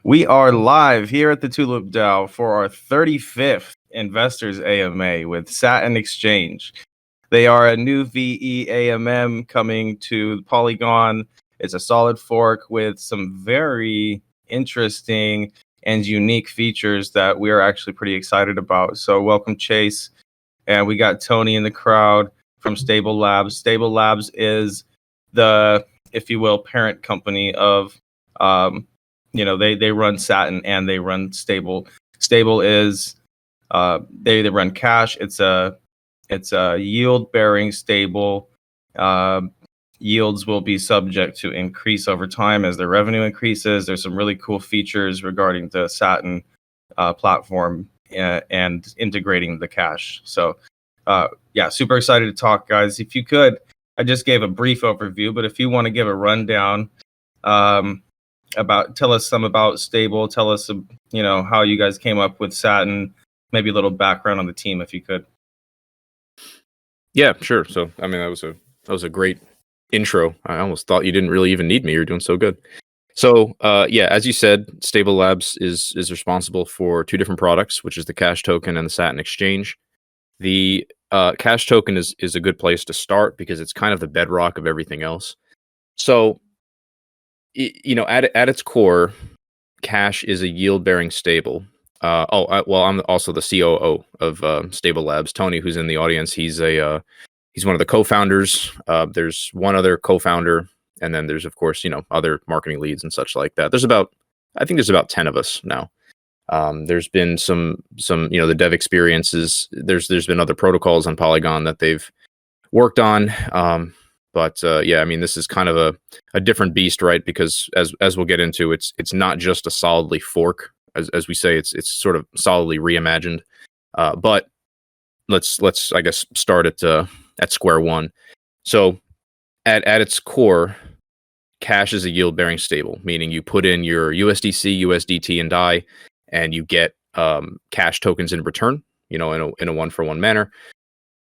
We are live here at the TulipDAO for our 35th Investors AMA with Satin Exchange. They are a new VEAMM coming to Polygon. It's a solid fork with some very interesting and unique features that we are actually pretty excited about. So welcome, Chase. And we got Tony in the crowd from Stable Labs. Stable Labs is the, if you will, parent company of they run Satin and they run Stable. Stable is they run cash. It's a yield bearing stable. Yields will be subject to increase over time as their revenue increases. There's some really cool features regarding the Satin platform and integrating the cash. So super excited to talk, guys. If you could, I just gave a brief overview, but if you want to give a rundown tell us some about Stable, tell us how you guys came up with Satin, maybe a little background on the team if you could. Yeah, sure. So I mean that was a great intro. I almost thought you didn't really even need me. You're doing so good. So as you said, Stable Labs is responsible for two different products, which is the Cash Token and the Satin Exchange. The Cash Token is a good place to start because it's kind of the bedrock of everything else. So at its core, Cash is a yield-bearing stable. I'm also the COO of Stable Labs. Tony, who's in the audience, he's one of the co-founders. There's one other co-founder, and then there's of course other marketing leads and such like that. There's about 10 of us now. There's been some the dev experiences. There's been other protocols on Polygon that they've worked on. This is kind of a different beast, right? Because as we'll get into, it's not just a solidly fork, as we say, it's sort of solidly reimagined. But let's I guess start at square one. So at its core, Cash is a yield bearing stable, meaning you put in your USDC, USDT, and DAI, and you get Cash tokens in return, in a one-for-one manner.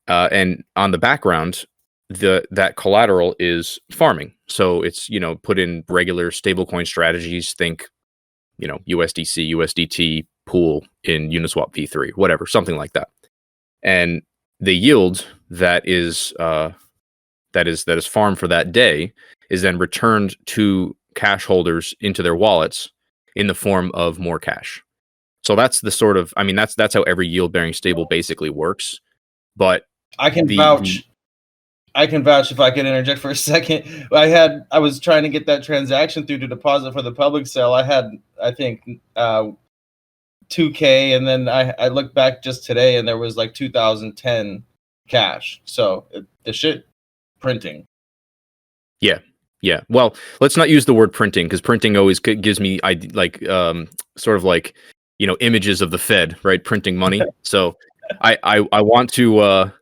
And on the background, that collateral is farming. So it's, put in regular stablecoin strategies, think, USDC, USDT pool in Uniswap v3, whatever, something like that. And the yield that is farmed for that day is then returned to cash holders into their wallets in the form of more cash. So that's the sort of, that's how every yield bearing stable basically works. But I can vouch if I can interject for a second. I was trying to get that transaction through to deposit for the public sale. I had, I think, 2K, and then I looked back just today, and there was like 2010 cash. So the shit printing. Yeah. Well, let's not use the word printing because printing always gives me images of the Fed, right? Printing money. So I want to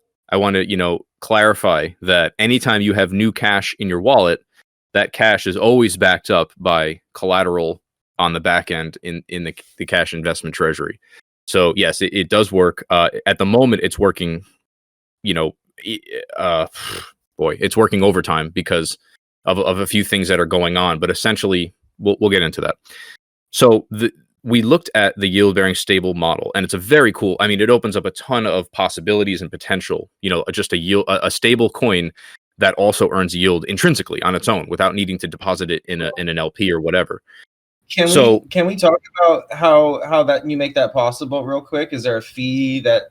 clarify that anytime you have new cash in your wallet, that cash is always backed up by collateral on the back end in the cash investment treasury. So yes, it does work. At the moment, it's working. It's working overtime because of a few things that are going on. But essentially, we'll get into that. So we looked at the yield-bearing stable model, and it's a very cool. It opens up a ton of possibilities and potential. Just a stable coin that also earns yield intrinsically on its own without needing to deposit it in an LP or whatever. Can we talk about how that you make that possible real quick? Is there a fee that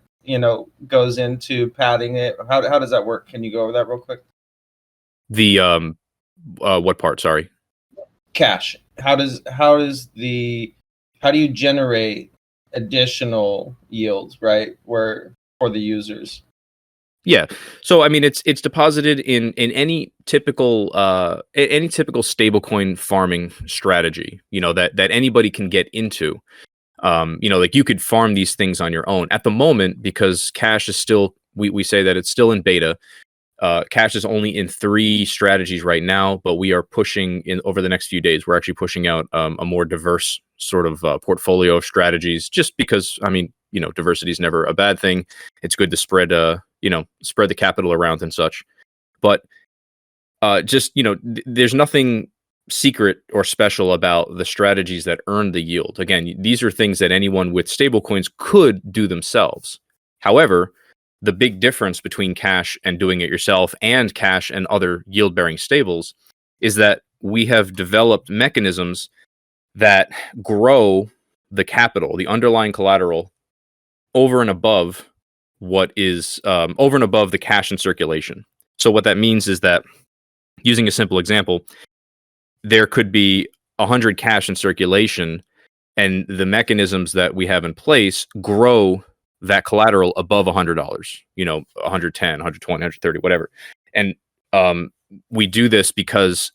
goes into padding it? How does that work? Can you go over that real quick? The what part? Sorry. Cash. How do you generate additional yields, right? For the users? Yeah. So it's deposited in any typical stablecoin farming strategy, that anybody can get into. You could farm these things on your own. At the moment, because Cash is still, we say that it's still in beta. Cash is only in 3 strategies right now, but we are pushing over the next few days. We're actually pushing out a more diverse sort of portfolio of strategies, just because diversity is never a bad thing. It's good to spread the capital around and such. But there's nothing secret or special about the strategies that earn the yield. Again, these are things that anyone with stablecoins could do themselves. However, the big difference between cash and doing it yourself and cash and other yield bearing stables is that we have developed mechanisms that grow the capital, the underlying collateral, over and above what is over and above the cash in circulation. So what that means is that, using a simple example, there could be 100 cash in circulation, and the mechanisms that we have in place grow that collateral above $100, 110, 120, 130, whatever. And we do this because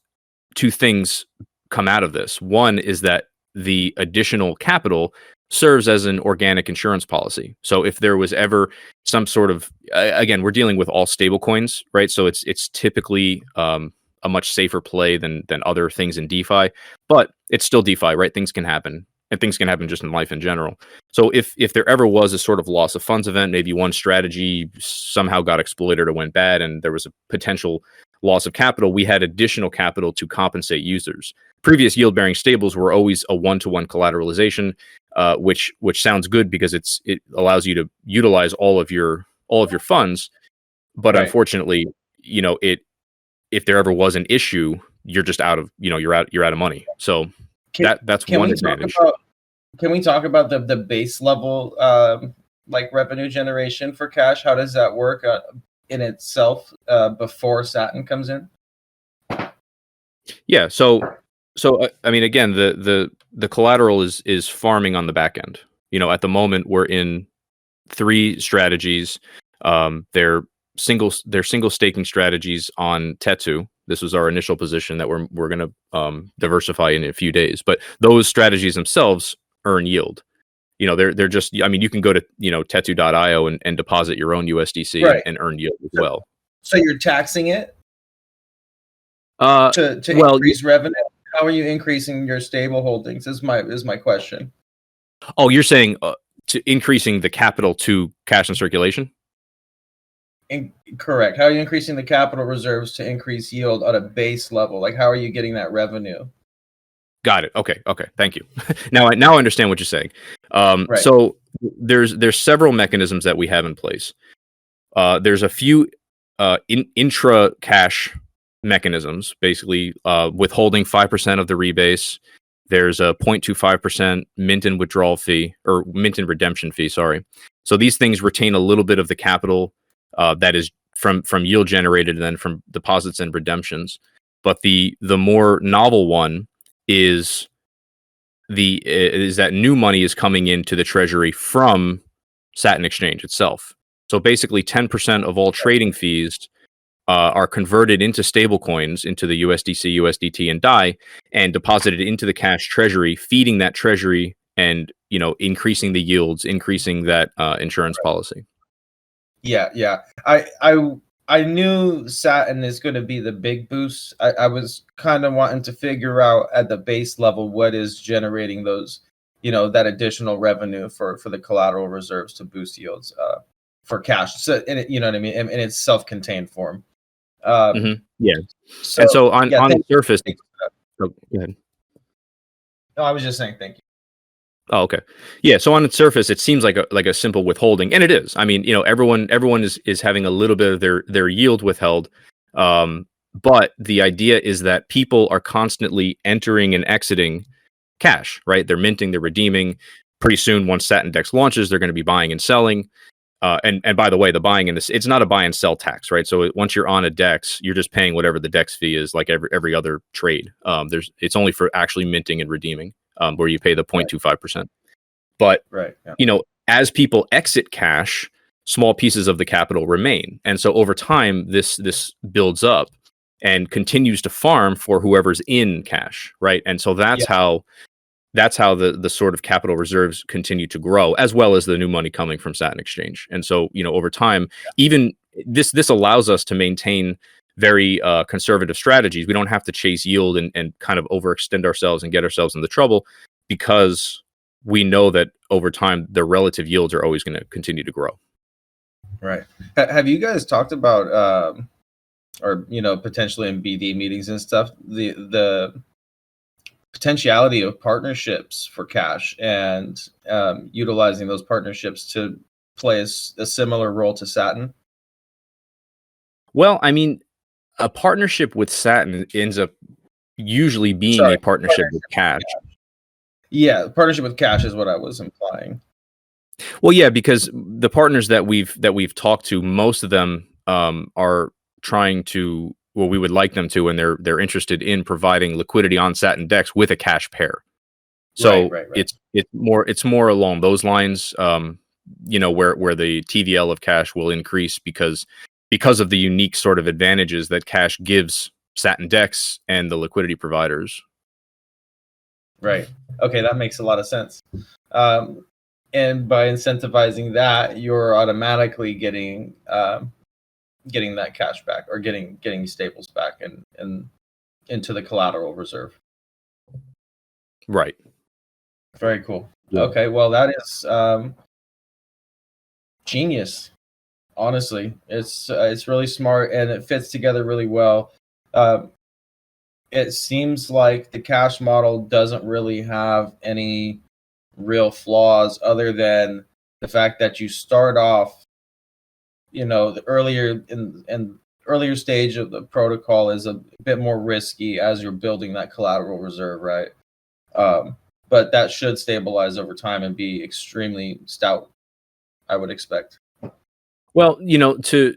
two things come out of this. One is that the additional capital serves as an organic insurance policy. So if there was ever some sort of, again, we're dealing with all stable coins, right? So it's typically a much safer play than other things in DeFi, but it's still DeFi, right? Things can happen, and things can happen just in life in general. So if there ever was a sort of loss of funds event, maybe one strategy somehow got exploited or went bad, and there was a potential loss of capital, we had additional capital to compensate users. Previous yield-bearing stables were always a one-to-one collateralization, which sounds good because it allows you to utilize all of your funds, but right. Unfortunately, if there ever was an issue, you're just out of you're out of money. So that's one advantage. Can we talk about the base level revenue generation for cash? How does that work in itself before Satin comes in? Yeah. So I mean, again, the collateral is farming on the back end. At the moment we're in 3 strategies. They're single staking strategies on Tetu. This was our initial position that we're going to diversify in a few days. But those strategies themselves earn yield. They're just, I mean, you can go to Tetu.io and deposit your own USDC right. and earn yield as well. So you're taxing it to increase revenue. How are you increasing your stable holdings? Is my question. Oh, you're saying to increasing the capital to cash in circulation? Correct. How are you increasing the capital reserves to increase yield at a base level? How are you getting that revenue? Got it. Okay. Thank you. Now I understand what you're saying. Right. So there's several mechanisms that we have in place. There's a few intra cash mechanisms, basically withholding 5% of the rebase. There's a 0.25% mint and withdrawal fee, or mint and redemption fee. Sorry. So these things retain a little bit of the capital that is from yield generated and then from deposits and redemptions. But the more novel one is that new money is coming into the treasury from Satin Exchange itself. So basically 10% of all trading fees are converted into stable coins, into the USDC, USDT, and DAI, and deposited into the cash treasury, feeding that treasury and increasing the yields, increasing that insurance policy. Yeah. I knew Satin is going to be the big boost. I was kind of wanting to figure out at the base level what is generating those, that additional revenue for the collateral reserves to boost yields for cash. So, you know what I mean? In its self-contained form. Yeah. So, and so on the surface. Oh, go ahead. No, I was just saying thank you. Oh, okay. Yeah. So on the surface, it seems like a simple withholding, and it is. I mean, everyone is having a little bit of their yield withheld, but the idea is that people are constantly entering and exiting cash. Right? They're minting, they're redeeming. Pretty soon, once Satin Dex launches, they're going to be buying and selling. And by the way, the buying in this, it's not a buy and sell tax, right? So once you're on a DEX, you're just paying whatever the DEX fee is, like every other trade. It's only for actually minting and redeeming, where you pay the 0.25%. But right, yeah. As people exit cash, small pieces of the capital remain, and so over time, this builds up and continues to farm for whoever's in cash, right? And so that's how the sort of capital reserves continue to grow, as well as the new money coming from Satin Exchange. And so, over time, even this allows us to maintain very conservative strategies. We don't have to chase yield and kind of overextend ourselves and get ourselves into trouble, because we know that over time, the relative yields are always going to continue to grow. Right. Have you guys talked about, or potentially in BD meetings and stuff, the potentiality of partnerships for Cash and utilizing those partnerships to play a similar role to Satin? Well, I mean, a partnership with Satin ends up usually being a partnership with Cash. Yeah, partnership with Cash is what I was implying. Well, yeah, because the partners that we've talked to, most of them are trying to, well, we would like them to, and they're interested in providing liquidity on Satin DEX with a Cash pair. So Right. it's more along those lines, where the TVL of Cash will increase because of the unique sort of advantages that Cash gives Satin DEX and the liquidity providers. Right. Okay, that makes a lot of sense. And by incentivizing that, you're automatically getting that cash back, or getting stables back and into the collateral reserve. Right. Very cool. Yeah. Okay, well, that is genius. Honestly, it's really smart, and it fits together really well. It seems like the Cash model doesn't really have any real flaws other than the fact that you start off, the earlier stage of the protocol is a bit more risky as you're building that collateral reserve, right? But that should stabilize over time and be extremely stout, I would expect. Well, to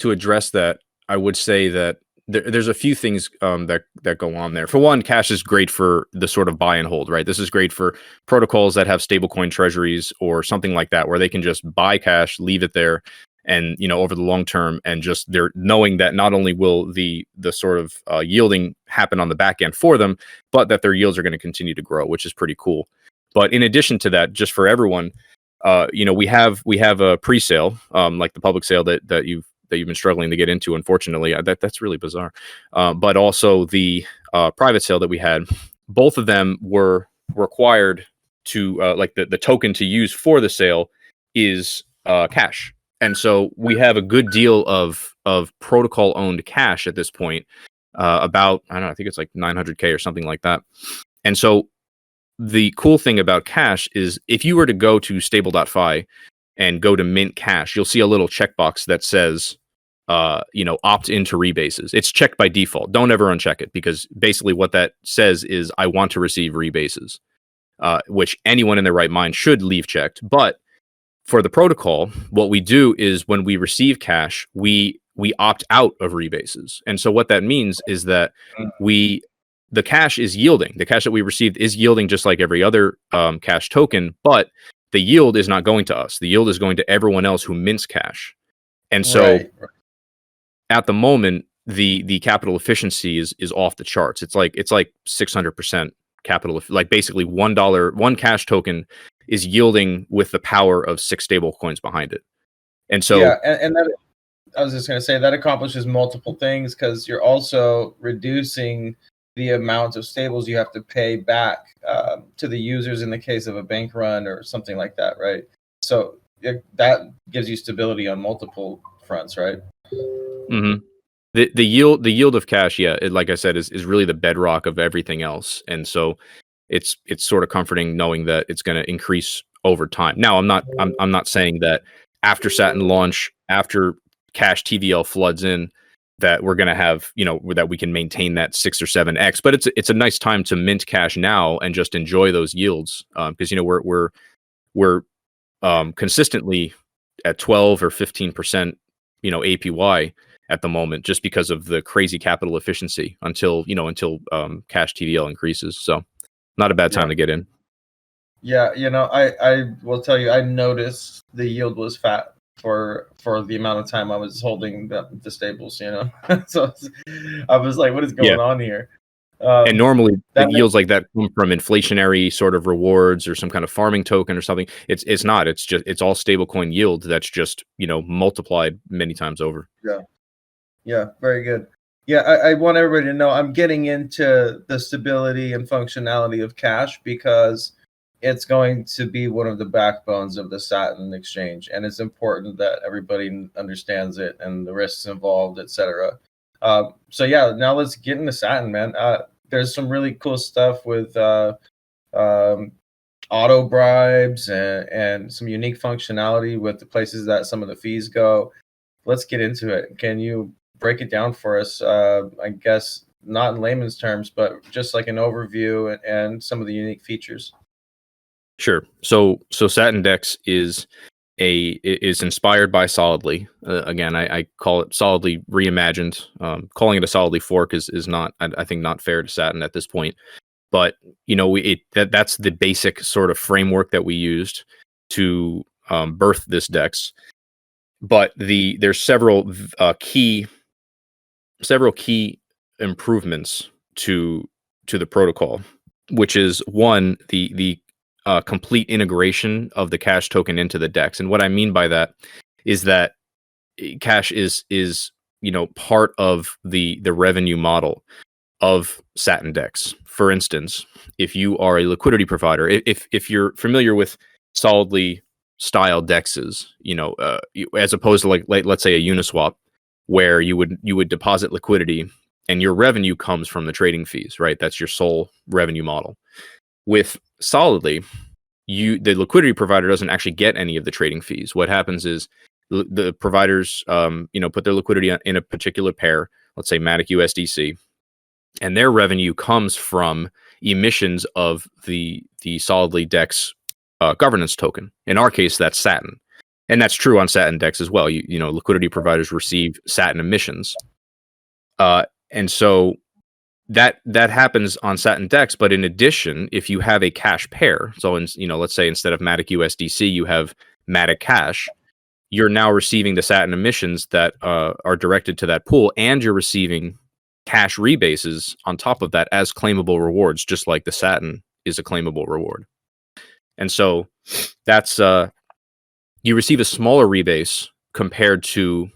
address that, I would say that there's a few things that go on there. For one, Cash is great for the sort of buy and hold, right? This is great for protocols that have stablecoin treasuries or something like that, where they can just buy Cash, leave it there, and over the long term, and just they're knowing that not only will the sort of yielding happen on the back end for them, but that their yields are going to continue to grow, which is pretty cool. But in addition to that, just for everyone, we have a pre-sale, like the public sale that you've been struggling to get into. Unfortunately, that's really bizarre. But also the private sale that we had, both of them were required to like the token to use for the sale is Cash, and so we have a good deal of protocol owned Cash at this point. About, I don't know, I think it's like 900K or something like that, and so. The cool thing about Cash is if you were to go to stable.fi and go to mint Cash, you'll see a little checkbox that says, opt into rebases. It's checked by default. Don't ever uncheck it, because basically what that says is I want to receive rebases, which anyone in their right mind should leave checked. But for the protocol, what we do is when we receive Cash, we opt out of rebases. And so what that means is that the Cash is yielding. The Cash that we received is yielding just like every other Cash token, but the yield is not going to us. The yield is going to everyone else who mints Cash. And so at the moment, the capital efficiency is off the charts. It's like 600% capital. Like basically one Cash token is yielding with the power of 6 stable coins behind it. And so and that, I was just going to say, that accomplishes multiple things, because you're also reducing the amount of stables you have to pay back to the users in the case of a bank run or something like that, right? So that gives you stability on multiple fronts, right? Mm-hmm. The yield of Cash, like I said, is really the bedrock of everything else, and so it's sort of comforting knowing that it's going to increase over time. Now, I'm not saying that after Satin launch, after Cash TVL floods in, that we're going to have, that we can maintain that 6 or 7x, but it's a nice time to mint Cash now and just enjoy those yields, because we're consistently at 12 or 15% APY at the moment, just because of the crazy capital efficiency until Cash TVL increases. So not a bad time to get in. Yeah, I will tell you, I noticed the yield was fat for the amount of time I was holding the stables, so I was like, what is going on here? And normally the yields like that come from inflationary sort of rewards or some kind of farming token or something. It's not. It's all stablecoin yield that's just multiplied many times over. Yeah, very good. Yeah, I want everybody to know I'm getting into the stability and functionality of Cash, because it's going to be one of the backbones of the Satin Exchange, and it's important that everybody understands it and the risks involved, etc. So yeah, now let's get into Satin, man. there's some really cool stuff with um, auto bribes and some unique functionality with the places that some of the fees go. Let's get into it. Can you break it down for us? I guess not in layman's terms, but just like an overview and some of the unique features. Sure. So Satin Dex is inspired by Solidly. Again, I call it Solidly reimagined. Calling it a Solidly fork is not, I think, not fair to Satin at this point. But that's the basic sort of framework that we used to birth this Dex. But there's several key improvements to the protocol, which is one, the complete integration of the Cash token into the DEX. And what I mean by that is that Cash is part of the revenue model of Satin DEX. For instance, if you are a liquidity provider, if you're familiar with solidly styled DEXs, as opposed to like let's say a Uniswap, where you would deposit liquidity and your revenue comes from the trading fees, right? That's your sole revenue model. With Solidly, the liquidity provider doesn't actually get any of the trading fees. What happens is the providers, put their liquidity in a particular pair, let's say Matic USDC, and their revenue comes from emissions of the Solidly DEX governance token. In our case, that's Satin, and that's true on Satin DEX as well. Liquidity providers receive Satin emissions, and so that happens on Satin DEX. But in addition, if you have a Cash pair, so let's say instead of Matic USDC, you have Matic Cash, you're now receiving the Satin emissions that are directed to that pool, and you're receiving Cash rebases on top of that as claimable rewards, just like the Satin is a claimable reward. And so that's you receive a smaller rebase compared to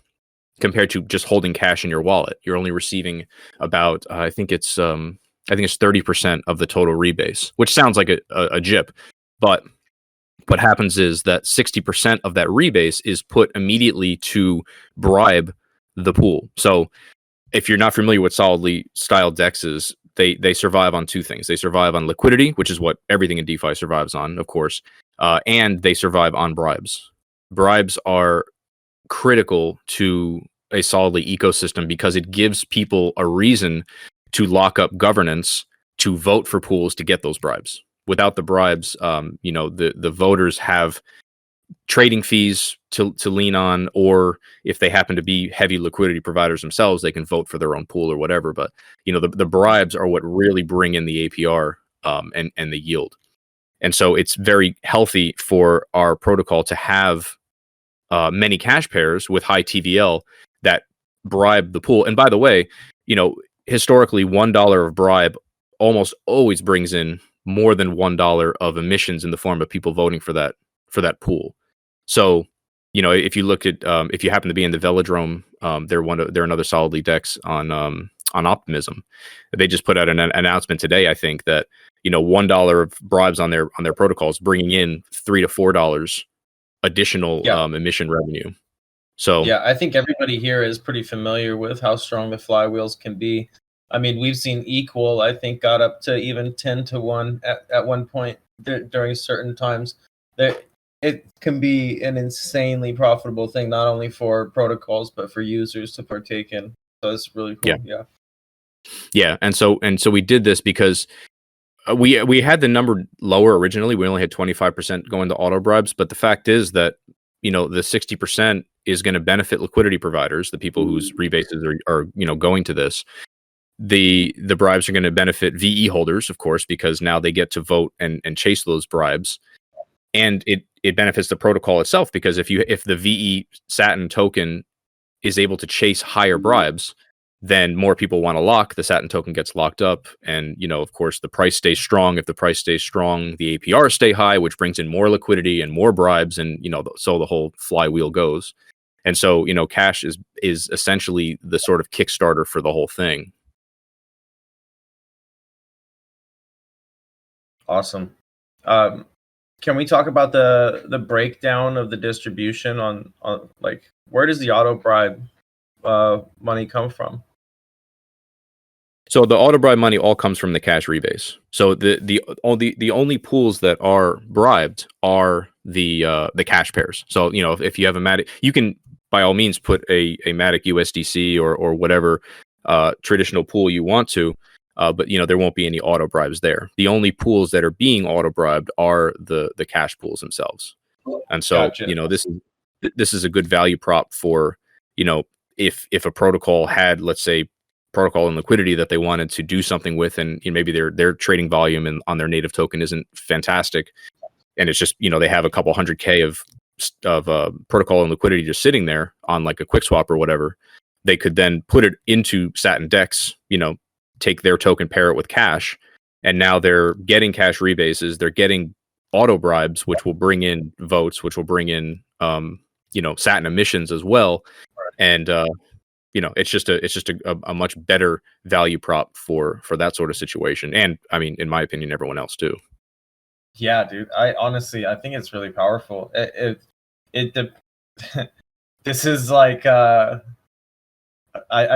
just holding Cash in your wallet. You're only receiving about I think it's 30% of the total rebase, which sounds like a jip, but what happens is that 60% of that rebase is put immediately to bribe the pool. So if you're not familiar with solidly styled DEXs, they survive on two things. They survive on liquidity, which is what everything in DeFi survives on, of course, and they survive on bribes. Bribes are critical to a Solidly ecosystem because it gives people a reason to lock up governance to vote for pools to get those bribes. Without the bribes, the voters have trading fees to lean on, or if they happen to be heavy liquidity providers themselves, they can vote for their own pool or whatever. But the bribes are what really bring in the APR and the yield. And so it's very healthy for our protocol to have many Cash pairs with high TVL that bribe the pool. And by the way, historically, $1 of bribe almost always brings in more than $1 of emissions in the form of people voting for that pool. So, if you look at if you happen to be in the Velodrome, they're another Solidly DEX on Optimism. They just put out an announcement today, I think, that $1 of bribes on their protocols bringing in $3 to $4 additional emission revenue. So yeah, I think everybody here is pretty familiar with how strong the flywheels can be. I mean, we've seen Equal, I think, got up to even 10 to 1 at one point during certain times. It can be an insanely profitable thing, not only for protocols, but for users to partake in. So it's really cool. Yeah. And so we did this because we had the number lower originally. We only had 25% going to auto bribes. But the fact is that, the 60% is going to benefit liquidity providers, the people whose rebases are going to this. The bribes are going to benefit VE holders, of course, because now they get to vote and chase those bribes. And it benefits the protocol itself, because if the VE Satin token is able to chase higher bribes, then more people want to lock. The Satin token gets locked up, and of course, the price stays strong. If the price stays strong, the APR stay high, which brings in more liquidity and more bribes, and so the whole flywheel goes. And so Cash is essentially the sort of Kickstarter for the whole thing. Awesome. Can we talk about the breakdown of the distribution on like, where does the auto bribe money come from? So the auto bribe money all comes from the cash rebase. So the only pools that are bribed are the cash pairs. So if you have a Matic, you can by all means put a Matic USDC or whatever traditional pool you want to, but there won't be any auto bribes there. The only pools that are being auto bribed are the cash pools themselves. And so Gotcha. this is a good value prop for if a protocol had, let's say, protocol and liquidity that they wanted to do something with, and maybe their trading volume and on their native token isn't fantastic, and it's just they have a couple 100K of protocol and liquidity just sitting there on like a quick swap or whatever. They could then put it into Satin DEX, take their token, pair it with cash, and now they're getting cash rebases, they're getting auto bribes, which will bring in votes, which will bring in Satin emissions as well. And it's just a much better value prop for that sort of situation. And I mean, in my opinion, everyone else too. Yeah, dude. I think it's really powerful. This is like I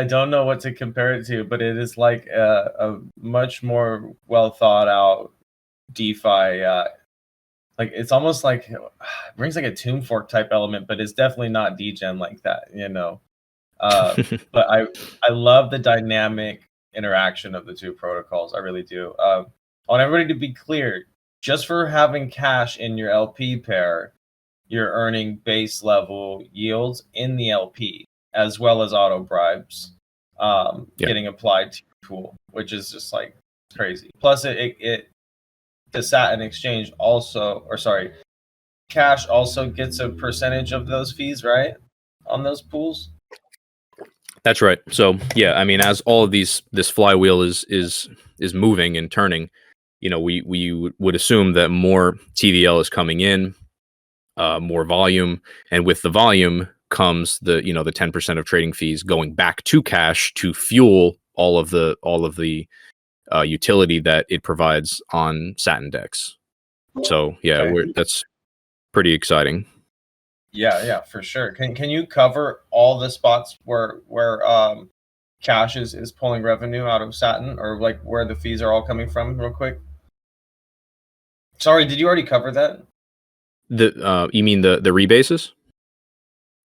don't know what to compare it to, but it is like a much more well thought out DeFi. Like it's almost like it brings like a tomb fork type element, but it's definitely not degen like that, But I love the dynamic interaction of the two protocols. I really do. I want everybody to be clear. Just for having cash in your LP pair, you're earning base level yields in the LP, as well as auto bribes getting applied to your pool, which is just like crazy. Plus, the Satin Exchange cash also gets a percentage of those fees, right, on those pools. That's right. So yeah, I mean, as all of this flywheel is moving and turning, we would assume that more TVL is coming in, more volume, and with the volume comes the 10% of trading fees going back to cash to fuel all of the utility that it provides on Satin DEX. So yeah, that's pretty exciting. Yeah, for sure. Can you cover all the spots where cash is pulling revenue out of Satin, or like where the fees are all coming from, real quick? Sorry, did you already cover that? You mean the rebases?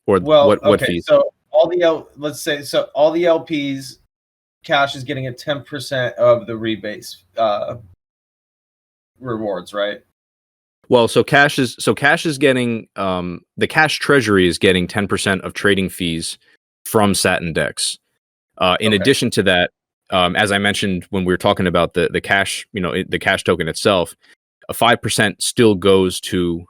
Or what fees? So all the all the LPs, cash is getting a 10% of the rebase rewards, right? Well, so cash is getting the cash treasury is getting 10% of trading fees from Satin DEX. In addition to that, as I mentioned when we were talking about the cash, the cash token itself, a 5% still goes to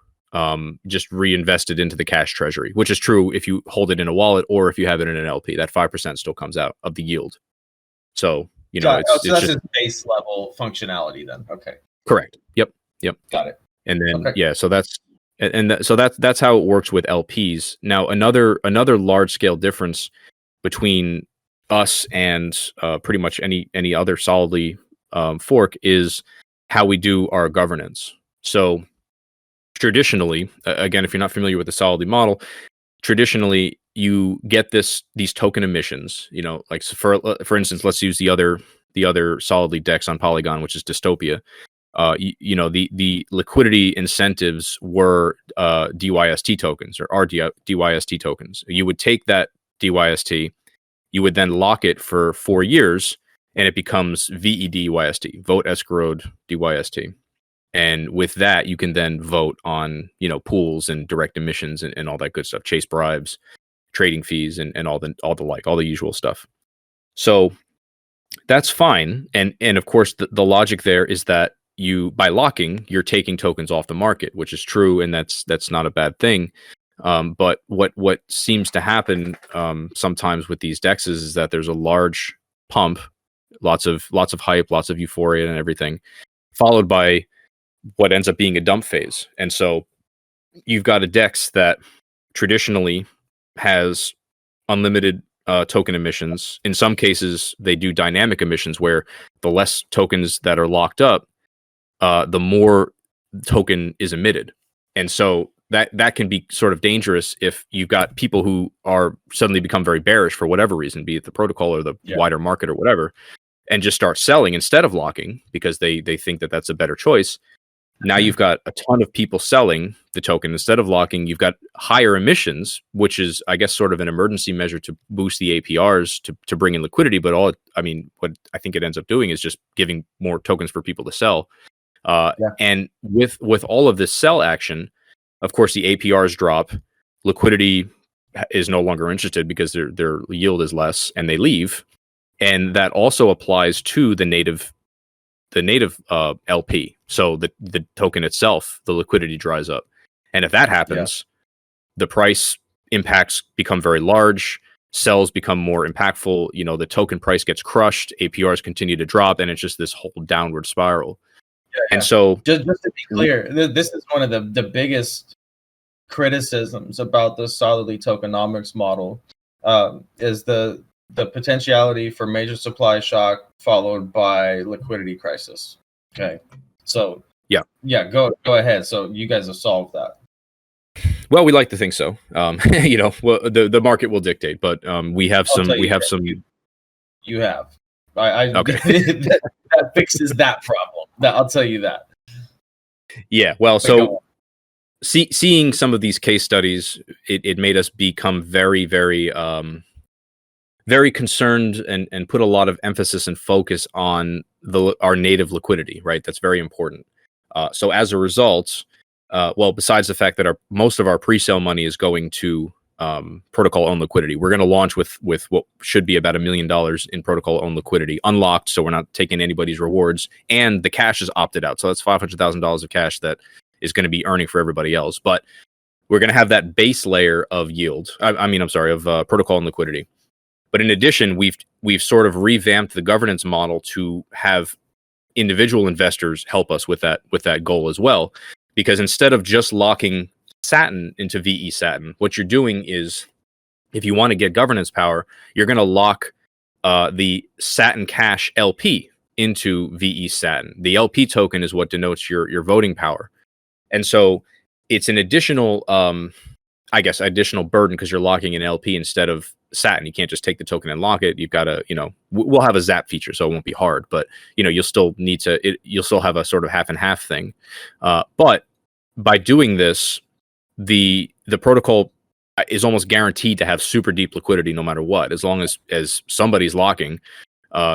just reinvested into the cash treasury, which is true if you hold it in a wallet or if you have it in an LP. That 5% still comes out of the yield. So so that's just base level functionality then. Okay. Correct. Yep. Got it. And then so that's how it works with LPs. Now another large scale difference between us and pretty much any other solidly fork is how we do our governance. So traditionally, again, if you're not familiar with the solidly model, traditionally you get these token emissions. Like for instance, let's use the other solidly DEX on Polygon, which is Dystopia. The liquidity incentives were DYST tokens or are DYST tokens. You would take that DYST, you would then lock it for 4 years, and it becomes VEDYST, vote escrowed DYST. And with that, you can then vote on pools and direct emissions and all that good stuff, chase bribes, trading fees, and all the usual stuff. So that's fine. And of course, the logic there is that by locking, you're taking tokens off the market, which is true, and that's not a bad thing. But what seems to happen sometimes with these DEXs is that there's a large pump, lots of hype, lots of euphoria and everything, followed by what ends up being a dump phase. And so you've got a DEX that traditionally has unlimited token emissions. In some cases, they do dynamic emissions where the less tokens that are locked up, the more token is emitted. And so that can be sort of dangerous if you've got people who are suddenly become very bearish for whatever reason, be it the protocol or the wider market or whatever. and just start selling instead of locking because they think that that's a better choice, now you've got a ton of people selling the token instead of locking. You've got higher emissions, which is, I guess, sort of an emergency measure to boost the APRs to bring in liquidity. But what I think it ends up doing is just giving more tokens for people to sell. And with all of this sell action, of course, the APRs drop. Liquidity is no longer interested because their yield is less, and they leave. And that also applies to the native LP. So the token itself, the liquidity dries up. And if that happens, the price impacts become very large, sells become more impactful, the token price gets crushed, APRs continue to drop, and it's just this whole downward spiral. And so just to be clear, this is one of the biggest criticisms about the solidly tokenomics model, is the potentiality for major supply shock followed by liquidity crisis. Okay, so go ahead. So you guys have solved that. Well, we like to think so. The market will dictate, but we have some. You have. I okay. that fixes that problem. I'll tell you that. Yeah. Well, so seeing some of these case studies, it made us become very, very, very concerned and put a lot of emphasis and focus on our native liquidity. Right. That's very important. So as a result, besides the fact that most of our pre-sale money is going to protocol-owned liquidity, we're going to launch with what should be about $1 million in protocol-owned liquidity, unlocked, so we're not taking anybody's rewards, and the cash is opted out. So that's $500,000 of cash that is going to be earning for everybody else. But we're going to have that base layer of yield. Of protocol and liquidity. But in addition, we've sort of revamped the governance model to have individual investors help us with that goal as well. Because instead of just locking Satin into VE Satin, what you're doing is, if you want to get governance power, you're going to lock the Satin Cash LP into VE Satin. The LP token is what denotes your voting power. And so it's an additional, additional burden because you're locking an LP instead of Satin. You can't just take the token and lock it. You've got to, we'll have a zap feature, so it won't be hard, but you'll still have a sort of half and half thing. But by doing this, the protocol is almost guaranteed to have super deep liquidity no matter what. As long as somebody's locking,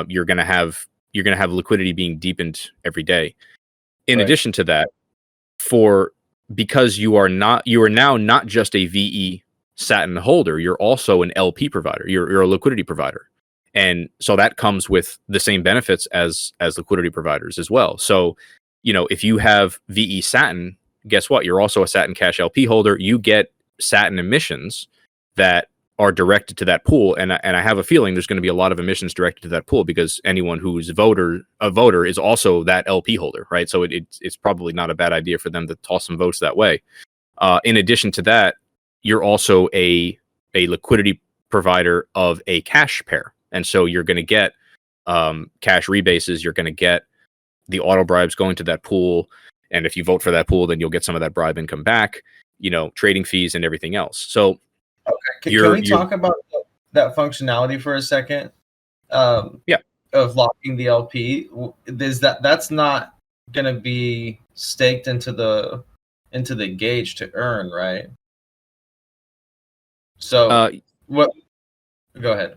you're going to have liquidity being deepened every day. In addition to that, because you are now not just a VE Satin holder, you're also an LP provider. You're a liquidity provider. And so that comes with the same benefits as liquidity providers as well. So, if you have VE Satin, guess what? You're also a Satin Cash LP holder. You get Satin emissions that are directed to that pool. And I have a feeling there's going to be a lot of emissions directed to that pool because anyone who's a voter is also that LP holder, right? So it's probably not a bad idea for them to toss some votes that way. In addition to that, you're also a liquidity provider of a cash pair. And so you're going to get cash rebases. You're going to get the auto bribes going to that pool. And if you vote for that pool, then you'll get some of that bribe income back, trading fees and everything else. So, can we talk about that functionality for a second? Of locking the LP. That's not going to be staked into the gauge to earn, right? So what? Go ahead.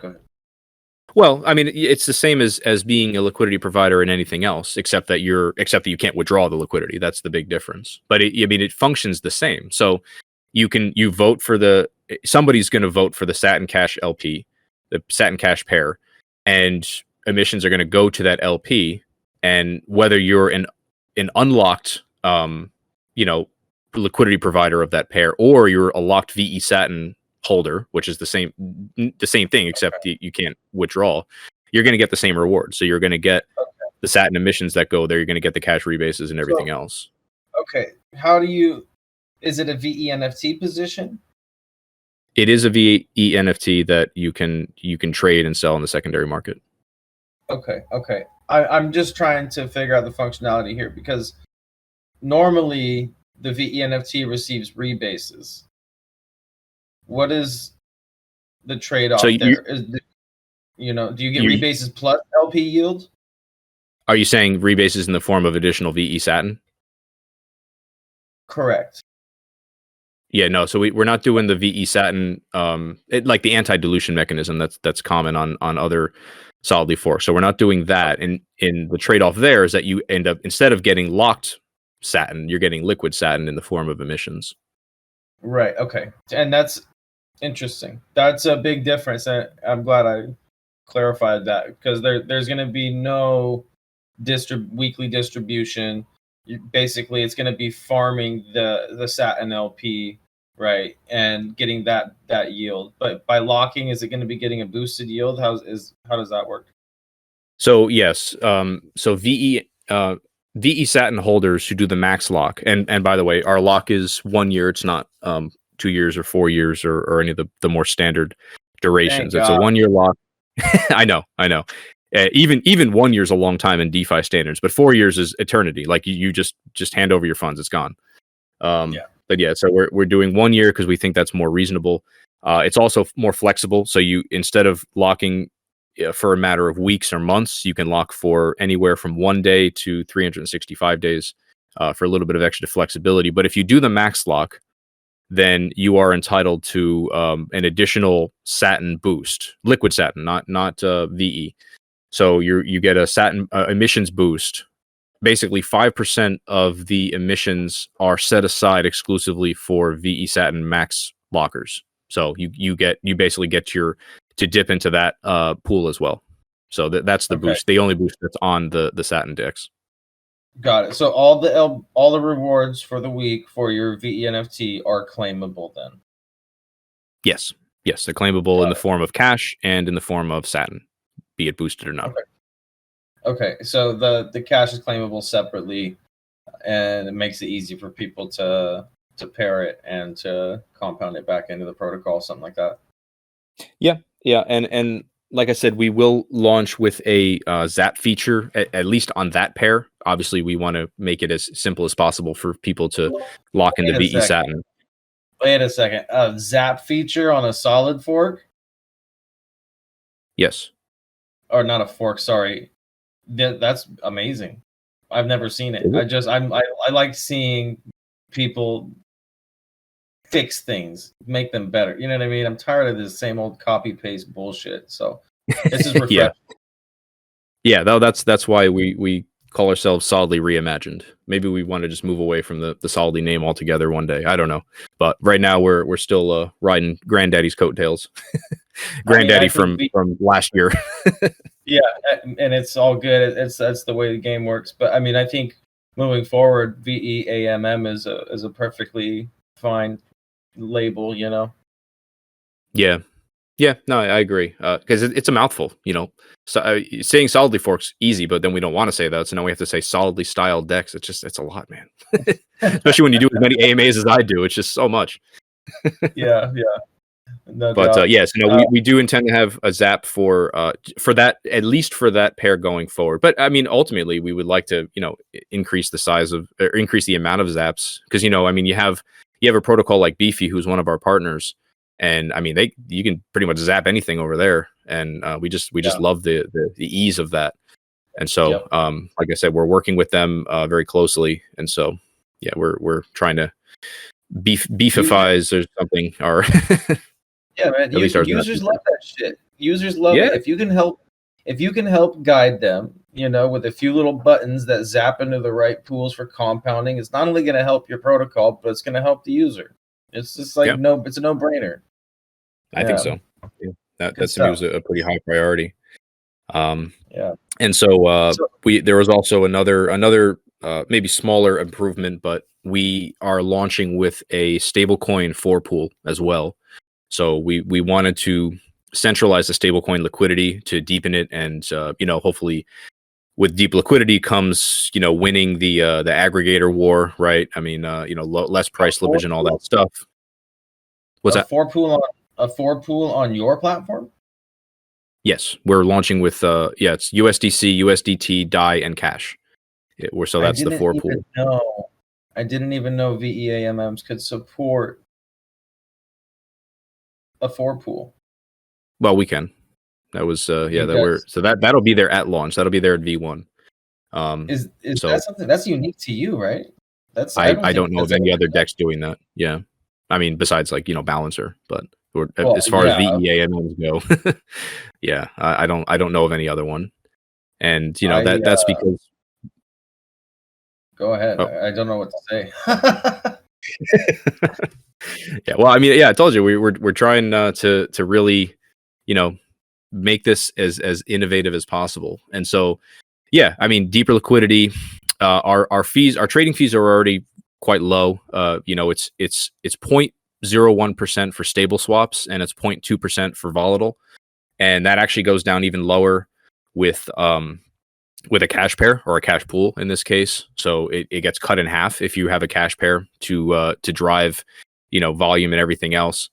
Well, it's the same as being a liquidity provider in anything else, except that you can't withdraw the liquidity. That's the big difference. But it functions the same. So you vote for somebody's going to vote for the Satin Cash LP, the Satin Cash pair, and emissions are going to go to that LP. And whether you're an unlocked, liquidity provider of that pair, or you're a locked VE Satin holder, which is the same thing, except you can't withdraw, you're going to get the same reward. So you're going to get the Satin emissions that go there. You're going to get the cash rebases and everything else. Okay. Is it a VE NFT position? It is a VE NFT that you can trade and sell in the secondary market. Okay. I'm just trying to figure out the functionality here because normally the VE NFT receives rebases. What is the trade-off there? You know, do you get rebases plus LP yield? Are you saying rebases in the form of additional VE Satin? Correct. Yeah, no. So we're not doing the VE Satin, like the anti-dilution mechanism that's common on other solidly forked. So we're not doing that. And in the trade-off there is that you end up, instead of getting locked Satin, you're getting liquid Satin in the form of emissions. Right. Okay. And that's interesting. That's a big difference. And I'm glad I clarified that, because there's going to be no weekly distribution. Basically, it's going to be farming the Satin LP, right, and getting that yield. But by locking, is it going to be getting a boosted yield? How does that work? So yes, so VE Satin holders who do the max lock, and by the way, our lock is 1 year. It's not 2 years or 4 years or any of the more standard durations. It's a 1 year lock. I know. Even 1 year is a long time in DeFi standards, but 4 years is eternity. Like you just hand over your funds, it's gone. But yeah, so we're doing 1 year because we think that's more reasonable. It's also more flexible. So you, instead of locking for a matter of weeks or months, you can lock for anywhere from 1 day to 365 days for a little bit of extra flexibility. But if you do the max lock, then you are entitled to an additional Satin boost, liquid Satin, not VE. So you get a Satin emissions boost. Basically, 5% of the emissions are set aside exclusively for VE Satin max lockers. So you basically get to dip into that pool as well. So that's the boost, the only boost that's on the Satin DEX. Got it. So all the rewards for the week for your VE NFT are claimable then? Yes, they're claimable in the form of cash and in the form of Satin, be it boosted or not. Okay. So the cash is claimable separately, and it makes it easy for people to pair it and to compound it back into the protocol, something like that. Yeah, and like I said, we will launch with a Zap feature, at least on that pair. Obviously, we want to make it as simple as possible for people to lock into VE Satin. Wait a second. A Zap feature on a solid fork? Yes. Or not a fork, sorry. That's amazing. I've never seen it. I like seeing people fix things, make them better. You know what I mean? I'm tired of this same old copy paste bullshit. So this is refreshing. Yeah, that's why we call ourselves Solidly Reimagined. Maybe we want to just move away from the Solidly name altogether one day. I don't know, but right now we're still riding Granddaddy's coattails. Granddaddy from last year. Yeah, and it's all good. That's the way the game works. But I mean, I think moving forward, VEAMM is a perfectly fine label. You know. Yeah. No, I agree. Because it's a mouthful. You know, so saying solidly forks easy, but then we don't want to say that. So now we have to say solidly styled DEX. It's a lot, man. Especially when you do as many AMAs as I do. It's just so much. Yeah. No but doubt. yes, we do intend to have a Zap for that, at least for that pair going forward. But I mean, ultimately, we would like to increase the size of, or increase the amount of Zaps, because I mean, you have a protocol like Beefy, who's one of our partners, and I mean, you can pretty much Zap anything over there, and we just love the ease of that. And so, like I said, we're working with them very closely, and so yeah, we're trying to beefifies or something, or yeah, man. Users love that shit. Users love it. If you can help guide them, with a few little buttons that zap into the right pools for compounding, it's not only going to help your protocol, but it's going to help the user. It's just like it's a no-brainer. I think so. Yeah. That to me was a pretty high priority. And so there was also another maybe smaller improvement, but we are launching with a stablecoin for pool as well. So we wanted to centralize the stablecoin liquidity to deepen it, and hopefully with deep liquidity comes winning the aggregator war, right? I mean less price slippage and all that stuff. What's that? A four pool on your platform? Yes, we're launching with it's USDC, USDT, DAI, and Cash. So that's the four pool. No, I didn't even know VEAMMs could support a four pool. Well, we can. That was You that'll be there at launch. That'll be there at V1. Is So that something that's unique to you, right? I don't know of that's any ever other been done. decks doing that. Yeah, I mean besides like Balancer, but Well, as far as yeah. VEAMs go, yeah, I don't know of any other one. And I that's because Go ahead. oh. I don't know what to say. Yeah, well, I mean, yeah, I told you we're trying to really, make this as innovative as possible. And so, yeah, I mean, deeper liquidity. Our fees, our trading fees are already quite low. It's 0.01% for stable swaps, and it's 0.2% for volatile, and that actually goes down even lower with a cash pair or a cash pool in this case. So it gets cut in half if you have a cash pair to drive, volume and everything else.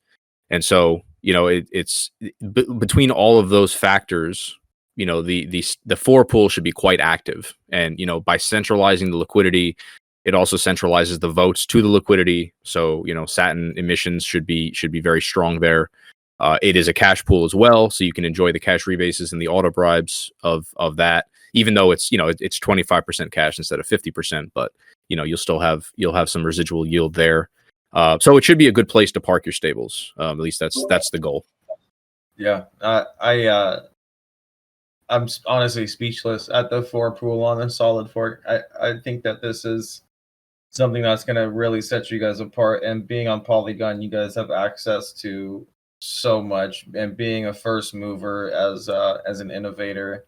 And so, it's between all of those factors, the four pool should be quite active. And, by centralizing the liquidity, it also centralizes the votes to the liquidity. So, Satin emissions should be very strong there. It is a cash pool as well, so you can enjoy the cash rebases and the auto bribes of that. Even though it's 25% cash instead of 50%, but you'll have some residual yield there. So it should be a good place to park your stables. At least that's the goal. Yeah, I'm honestly speechless at the four pool on a solid fork. I think that this is something that's going to really set you guys apart. And being on Polygon, you guys have access to so much, and being a first mover as an innovator,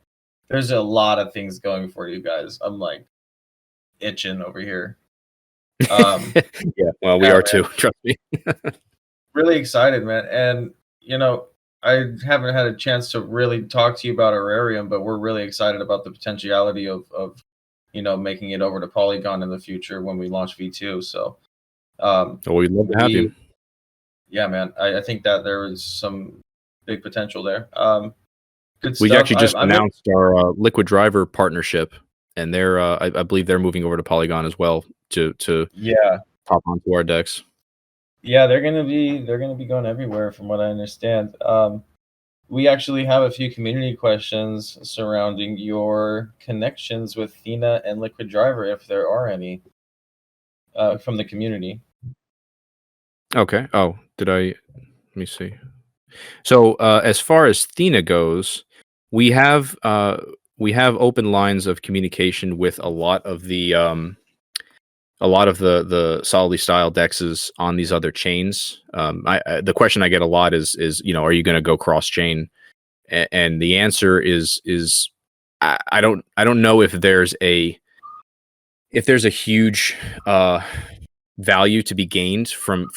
there's a lot of things going for you guys. I'm like itching over here. Yeah, well, we are too. Trust me. Really excited, man. And I haven't had a chance to really talk to you about Aurarium, but we're really excited about the potentiality of making it over to Polygon in the future when we launch V2. So, we'd love to have you. Yeah, man. I think that there is some big potential there. Good We stuff. actually just announced our Liquid Driver partnership, and they're I believe they're moving over to Polygon as well to pop onto our decks. Yeah, they're gonna be going everywhere from what I understand. We actually have a few community questions surrounding your connections with Thina and Liquid Driver, if there are any, from the community. Okay. Oh, let me see. So as far as Thina goes, we have open lines of communication with a lot of the solidly styled dexes on these other chains. The question I get a lot is are you going to go cross chain? And the answer is I don't know if there's a huge value to be gained from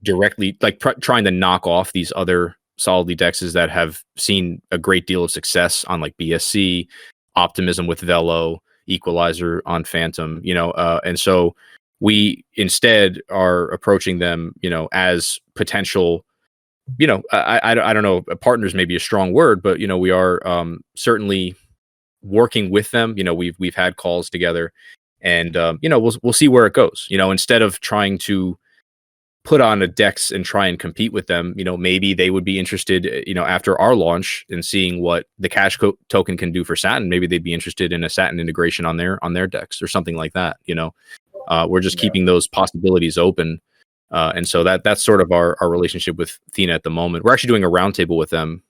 directly like trying to knock off these other solidly dexes that have seen a great deal of success on like BSC, Optimism with Velo, Equalizer on Phantom, and so we instead are approaching them, as potential, I don't know, partners may be a strong word, but we are certainly working with them. We've had calls together, and we'll see where it goes. Instead of trying to put on a dex and try and compete with them, maybe they would be interested, after our launch and seeing what the cash token can do for Satin. Maybe they'd be interested in a Satin integration on their decks or something like that. We're just keeping those possibilities open. And so that's sort of our relationship with Thina at the moment. We're actually doing a roundtable with them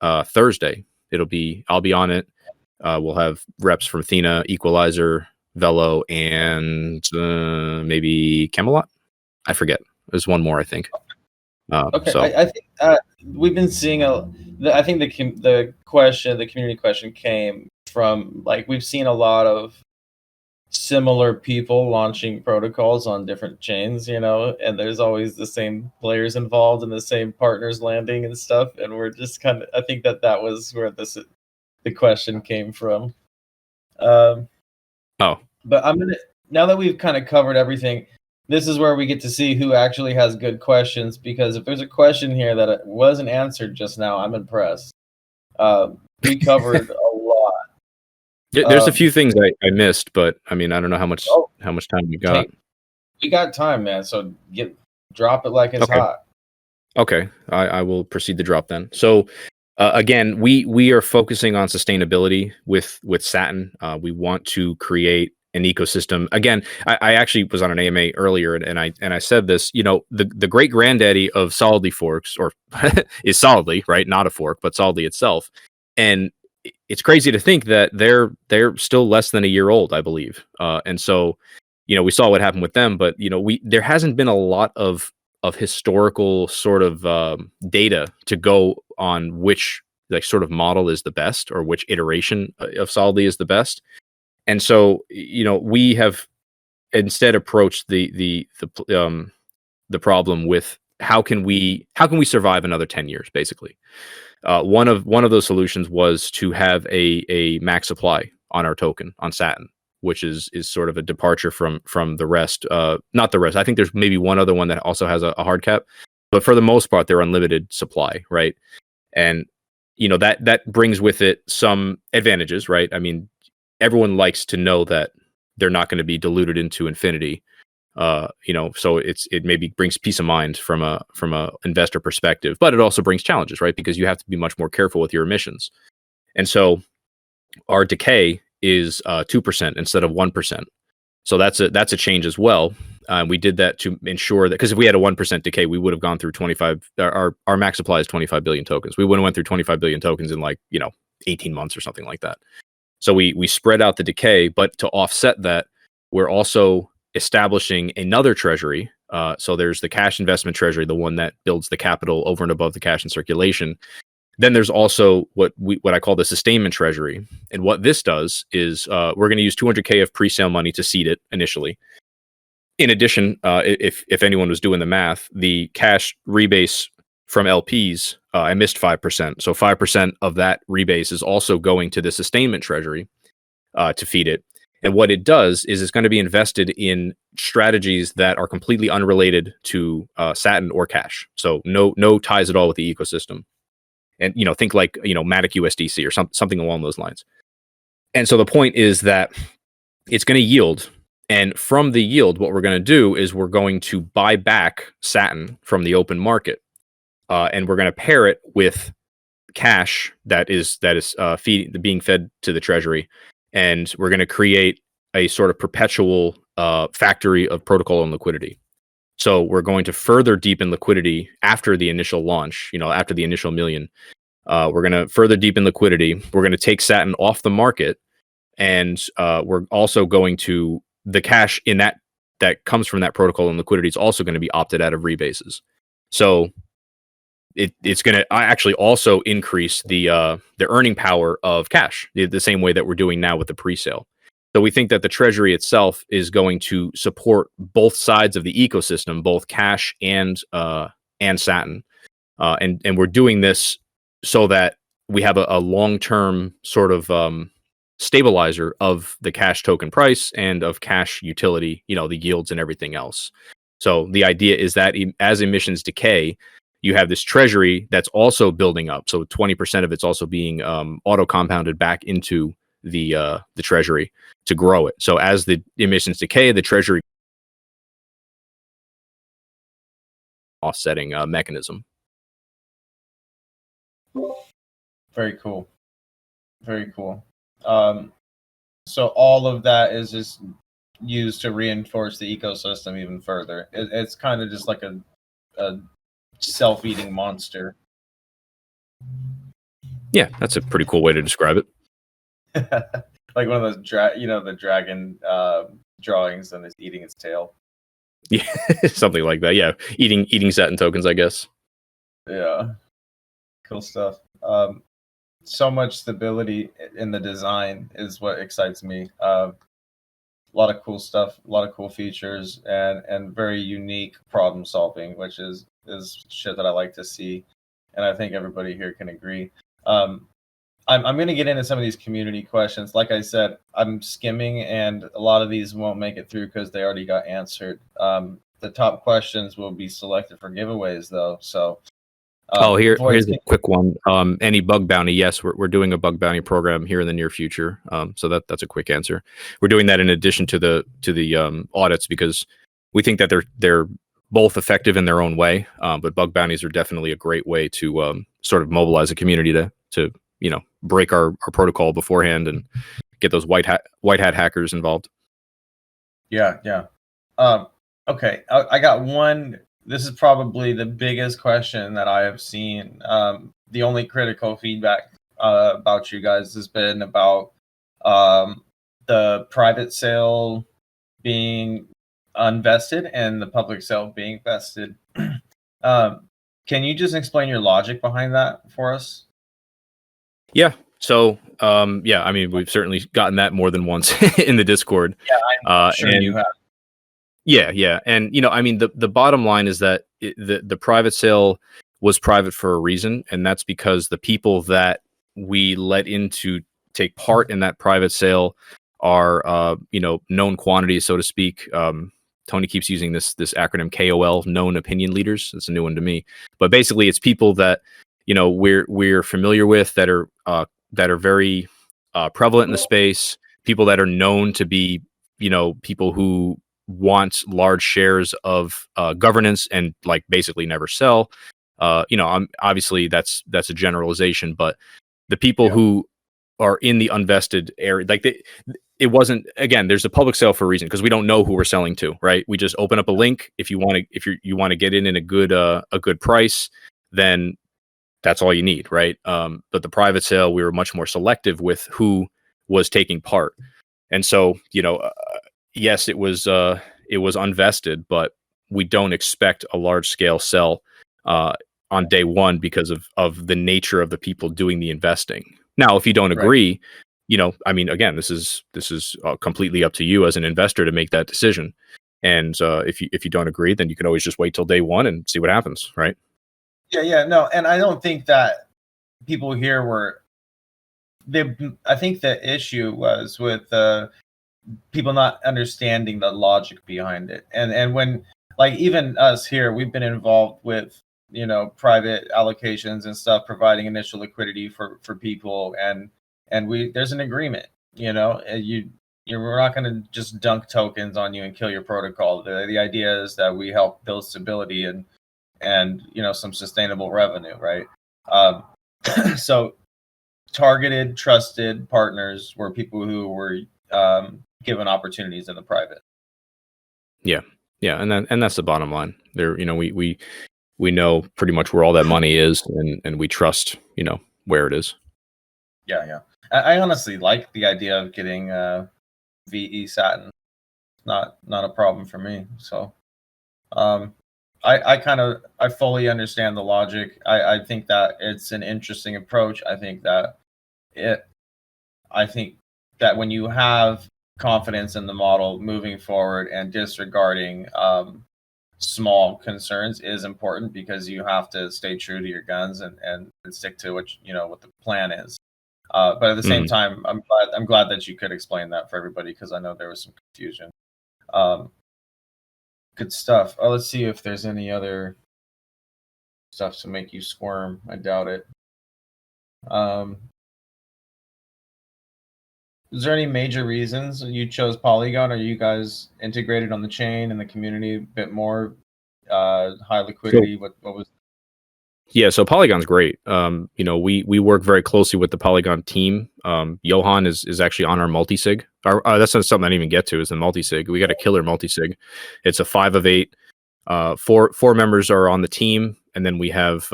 Thursday. I'll be on it. We'll have reps from Thina, Equalizer, Velo, and maybe Camelot. I forget. There's one more, I think. Okay, so. I think we've been seeing I think the community question came from we've seen a lot of similar people launching protocols on different chains, and there's always the same players involved and the same partners landing and stuff, and we're just I think that was where the question came from. But now that we've kind of covered everything, this is where we get to see who actually has good questions, because if there's a question here that wasn't answered just now, I'm impressed. We covered a lot. There's a few things I missed, but I mean, I don't know how much time we got. We got time, man. So drop it like it's hot. Okay, I will proceed to drop then. So Again, we are focusing on sustainability with Satin. We want to create an ecosystem. Again, I actually was on an AMA earlier, and I said this. The great granddaddy of Solidly forks, or is Solidly, right? Not a fork, but Solidly itself. And it's crazy to think that they're still less than a year old, I believe. And so, we saw what happened with them, but there hasn't been a lot of historical sort of data to go on which sort of model is the best, or which iteration of Solidly is the best. And so, we have instead approached the problem with how can we survive another 10 years, basically. One of those solutions was to have a max supply on our token on Satin, which is sort of a departure from the rest. Not the rest. I think there's maybe one other one that also has a hard cap, but for the most part, they're unlimited supply, right? And that brings with it some advantages, right? I mean, everyone likes to know that they're not going to be diluted into infinity. So it maybe brings peace of mind from a investor perspective, but it also brings challenges, right? Because you have to be much more careful with your emissions. And so our decay is 2% instead of 1%. So that's a change as well. We did that to ensure that, because if we had a 1% decay, we would have gone through 25. Our max supply is 25 billion tokens. We wouldn't have went through 25 billion tokens in 18 months or something like that. So we spread out the decay, but to offset that, we're also establishing another treasury. So there's the cash investment treasury, the one that builds the capital over and above the cash in circulation. Then there's also what I call the sustainment treasury. And what this does is we're going to use 200K of pre-sale money to seed it initially. In addition, if anyone was doing the math, the cash rebase from LPs, I missed 5%. So 5% of that rebase is also going to the sustainment treasury to feed it. And what it does is it's going to be invested in strategies that are completely unrelated to Satin or cash. So no ties at all with the ecosystem. And think like Matic USDC or something along those lines. And so the point is that it's going to yield, and from the yield, what we're going to do is we're going to buy back Satin from the open market, and we're going to pair it with cash that is being fed to the treasury, and we're going to create a sort of perpetual factory of protocol and liquidity. So we're going to further deepen liquidity after the initial launch, after the initial million. We're going to further deepen liquidity. We're going to take Satin off the market, and we're also going to, the cash in that comes from that protocol and liquidity is also going to be opted out of rebases. So it's going to actually also increase the earning power of cash, the same way that we're doing now with the pre-sale. So we think that the treasury itself is going to support both sides of the ecosystem, both cash and Satin, and we're doing this so that we have a long-term sort of stabilizer of the cash token price and of cash utility, the yields and everything else. So the idea is that as emissions decay, you have this treasury that's also building up. So 20% of it's also being auto compounded back into the treasury to grow it. So as the emissions decay, the treasury offsetting mechanism. Very cool. Very cool. So all of that is just used to reinforce the ecosystem even further. It's kind of just like a self-eating monster. Yeah, that's a pretty cool way to describe it. Like one of those the dragon drawings, and it's eating its tail. Yeah, something like that. Yeah, eating Satin tokens, I guess. Yeah, cool stuff. So much stability in the design is what excites me. A lot of cool stuff, a lot of cool features, and very unique problem solving, which is shit that I like to see, and I think everybody here can agree. I'm going to get into some of these community questions. Like I said, I'm skimming, and a lot of these won't make it through because they already got answered. The top questions will be selected for giveaways, though. So, here's a quick one. Any bug bounty? Yes, we're doing a bug bounty program here in the near future. So that's a quick answer. We're doing that in addition to the audits, because we think that they're both effective in their own way. But bug bounties are definitely a great way to sort of mobilize a community to break our protocol beforehand and get those white hat hackers involved. Yeah. Okay, I got one. This is probably the biggest question that I have seen. The only critical feedback about you guys has been about the private sale being unvested and the public sale being vested. Can you just explain your logic behind that for us? Yeah. So, I mean, we've certainly gotten that more than once in the Discord. Yeah, I'm sure you have. Yeah. And, I mean, the bottom line is that the private sale was private for a reason. And that's because the people that we let in to take part in that private sale are, known quantities, so to speak. Tony keeps using this acronym KOL, known opinion leaders. It's a new one to me. But basically, it's people that, we're familiar with that are very prevalent in the space, people that are known to be, people who want large shares of governance and like basically never sell. Obviously that's a generalization, but the people who are in the unvested area, like it wasn't, again, there's a public sale for a reason because we don't know who we're selling to, right? We just open up a link. If you want to get in a good price, then that's all you need, right? But the private sale, we were much more selective with who was taking part. And so, yes, it was unvested, but we don't expect a large scale sell on day one because of the nature of the people doing the investing. Now, if you don't agree, I mean, again, this is completely up to you as an investor to make that decision. And if you don't agree, then you can always just wait till day one and see what happens, right? Yeah, no, and I don't think that people here were. I think the issue was with people not understanding the logic behind it, and when like even us here, we've been involved with private allocations and stuff, providing initial liquidity for people, and there's an agreement. We're not going to just dunk tokens on you and kill your protocol. The idea is that we help build stability and some sustainable revenue, right? So targeted, trusted partners were people who were given opportunities in the private. Yeah, and that's the bottom line. There, we know pretty much where all that money is, and we trust where it is. Yeah. I honestly like the idea of getting VE Satin. Not a problem for me. So, I fully understand the logic. I think that it's an interesting approach. I think that when you have confidence in the model moving forward and disregarding small concerns is important, because you have to stay true to your guns and stick to what the plan is. But at the same time, I'm glad that you could explain that for everybody, because I know there was some confusion. Good stuff. Let's see if there's any other stuff to make you squirm. I doubt it. Is there any major reasons you chose Polygon? Are you guys integrated on the chain and the community a bit more? High liquidity? What was? Yeah, so Polygon's great. We work very closely with the Polygon team. Johan is actually on our multisig. That's not something I didn't even get to, is the multisig. We got a killer multisig. It's a 5 of 8. Four members are on the team, and then we have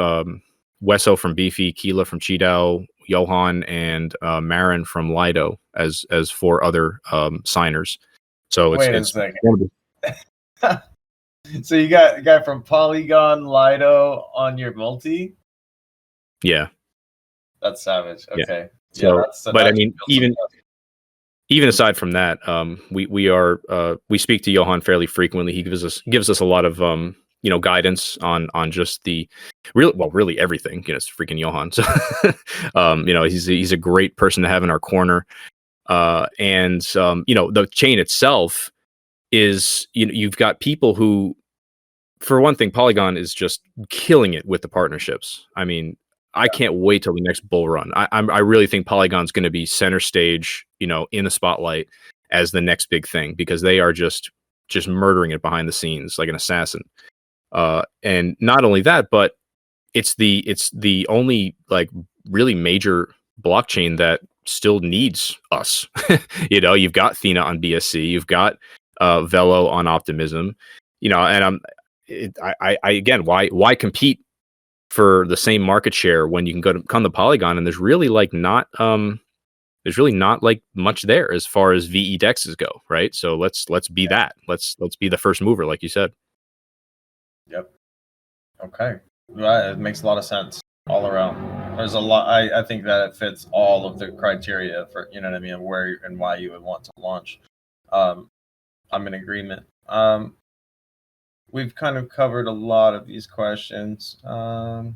Wesso from Beefy, Keela from TulipDAO, Johan, and Marin from Lido as 4 other signers. So Wait a second. So you got a guy from Polygon, Lido on your multi? Yeah. That's savage. Okay. Yeah. But I mean, even aside from that, we speak to Johan fairly frequently. He gives us a lot of guidance on just really everything. It's freaking Johan. So he's a great person to have in our corner. And the chain itself is, you've got people who, for one thing, Polygon is just killing it with the partnerships. I mean, I can't wait till the next bull run. I really think Polygon's going to be center stage, in the spotlight as the next big thing, because they are just murdering it behind the scenes like an assassin. And not only that, but it's the only like really major blockchain that still needs us. You've got Thena on BSC, you've got Velo on Optimism, and I again, why compete for the same market share when you can come to Polygon and there's really not like much there as far as VE dexes go, right? So let's be that. Let's be the first mover, like you said. Yep. Okay. Right. It makes a lot of sense all around. There's a lot. I think that it fits all of the criteria for, you know what I mean, where and why you would want to launch. I'm in agreement. We've kind of covered a lot of these questions. How